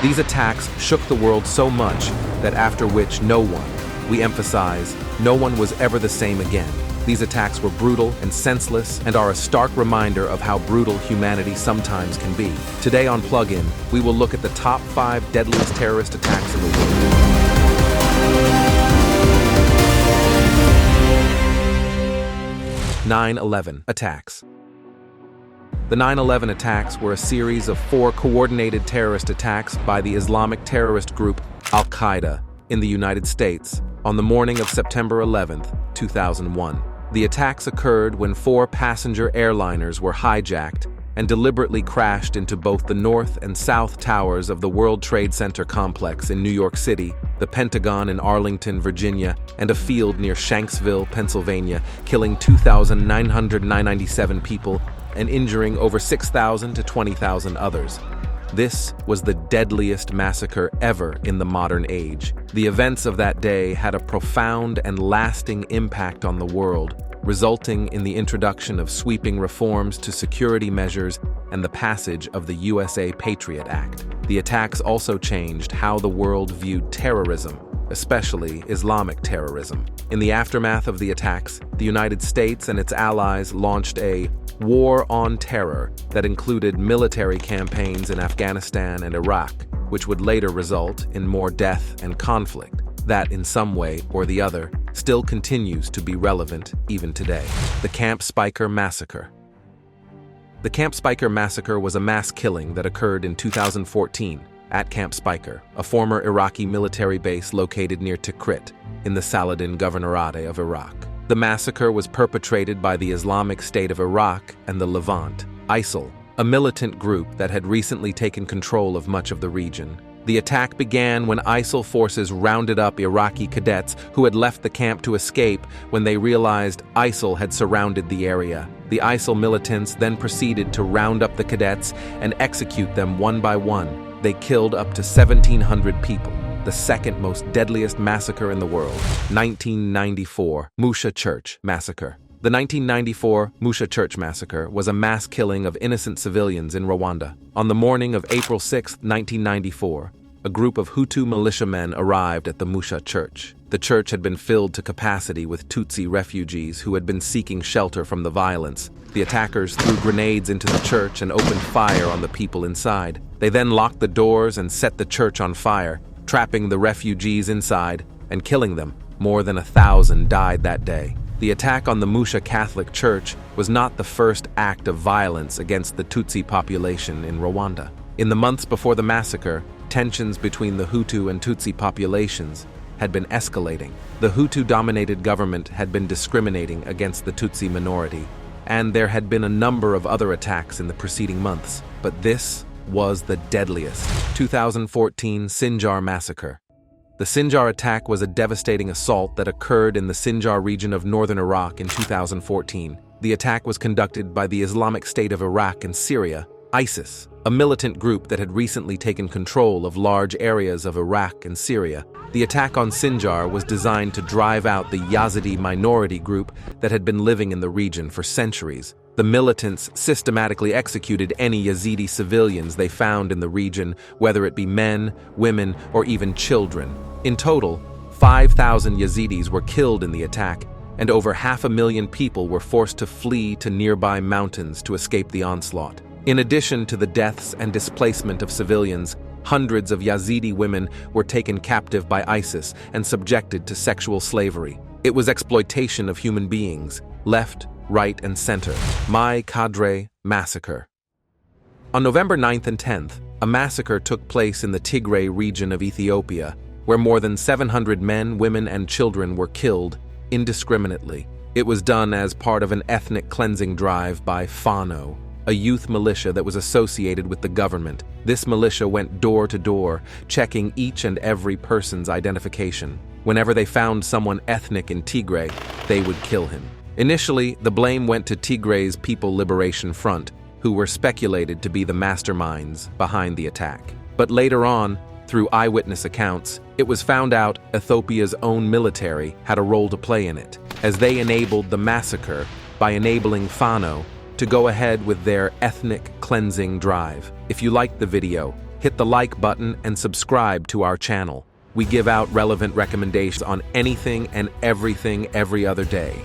These attacks shook the world so much that after which no one, we emphasize, no one was ever the same again. These attacks were brutal and senseless and are a stark reminder of how brutal humanity sometimes can be. Today on Plug-In, we will look at the top 5 deadliest terrorist attacks in the world. 9/11 attacks. The 9/11 attacks were a series of 4 coordinated terrorist attacks by the Islamic terrorist group Al-Qaeda in the United States on the morning of September 11, 2001. The attacks occurred when 4 passenger airliners were hijacked and deliberately crashed into both the north and south towers of the World Trade Center complex in New York City, the Pentagon in Arlington, Virginia, and a field near Shanksville, Pennsylvania, killing 2,997 people and injuring over 6,000 to 20,000 others. This was the deadliest massacre ever in the modern age. The events of that day had a profound and lasting impact on the world, resulting in the introduction of sweeping reforms to security measures and the passage of the USA Patriot Act. The attacks also changed how the world viewed terrorism, especially Islamic terrorism. In the aftermath of the attacks, the United States and its allies launched a war on terror that included military campaigns in Afghanistan and Iraq, which would later result in more death and conflict that, in some way or the other, still continues to be relevant even today. The Camp Speicher Massacre. The Camp Speicher Massacre was a mass killing that occurred in 2014 at Camp Speicher, a former Iraqi military base located near Tikrit in the Saladin Governorate of Iraq. The massacre was perpetrated by the Islamic State of Iraq and the Levant, ISIL, a militant group that had recently taken control of much of the region. The attack began when ISIL forces rounded up Iraqi cadets who had left the camp to escape when they realized ISIL had surrounded the area. The ISIL militants then proceeded to round up the cadets and execute them one by one. They killed up to 1,700 people. The second most deadliest massacre in the world. 1994 Musha Church Massacre. The 1994 Musha Church Massacre was a mass killing of innocent civilians in Rwanda. On the morning of April 6, 1994, a group of Hutu militiamen arrived at the Musha Church. The church had been filled to capacity with Tutsi refugees who had been seeking shelter from the violence. The attackers threw grenades into the church and opened fire on the people inside. They then locked the doors and set the church on fire, trapping the refugees inside and killing them. More than 1,000 died that day. The attack on the Musha Catholic Church was not the first act of violence against the Tutsi population in Rwanda. In the months before the massacre, tensions between the Hutu and Tutsi populations had been escalating. The Hutu-dominated government had been discriminating against the Tutsi minority, and there had been a number of other attacks in the preceding months. But this was the deadliest. 2014 Sinjar Massacre. The Sinjar attack was a devastating assault that occurred in the Sinjar region of northern Iraq in 2014. The attack was conducted by the Islamic State of Iraq and Syria, ISIS, a militant group that had recently taken control of large areas of Iraq and Syria. The attack on Sinjar was designed to drive out the Yazidi minority group that had been living in the region for centuries. The militants systematically executed any Yazidi civilians they found in the region, whether it be men, women, or even children. In total, 5,000 Yazidis were killed in the attack, and over 500,000 people were forced to flee to nearby mountains to escape the onslaught. In addition to the deaths and displacement of civilians, hundreds of Yazidi women were taken captive by ISIS and subjected to sexual slavery. It was exploitation of human beings, left, right, and center. Mai Kadre Massacre. On November 9th and 10th, a massacre took place in the Tigray region of Ethiopia, where more than 700 men, women, and children were killed indiscriminately. It was done as part of an ethnic cleansing drive by Fano, a youth militia that was associated with the government. This militia went door to door, checking each and every person's identification. Whenever they found someone ethnic in Tigray, they would kill him. Initially, the blame went to Tigray's People Liberation Front, who were speculated to be the masterminds behind the attack. But later on, through eyewitness accounts, it was found out Ethiopia's own military had a role to play in it, as they enabled the massacre by enabling Fano to go ahead with their ethnic cleansing drive. If you liked the video, hit the like button and subscribe to our channel. We give out relevant recommendations on anything and everything every other day.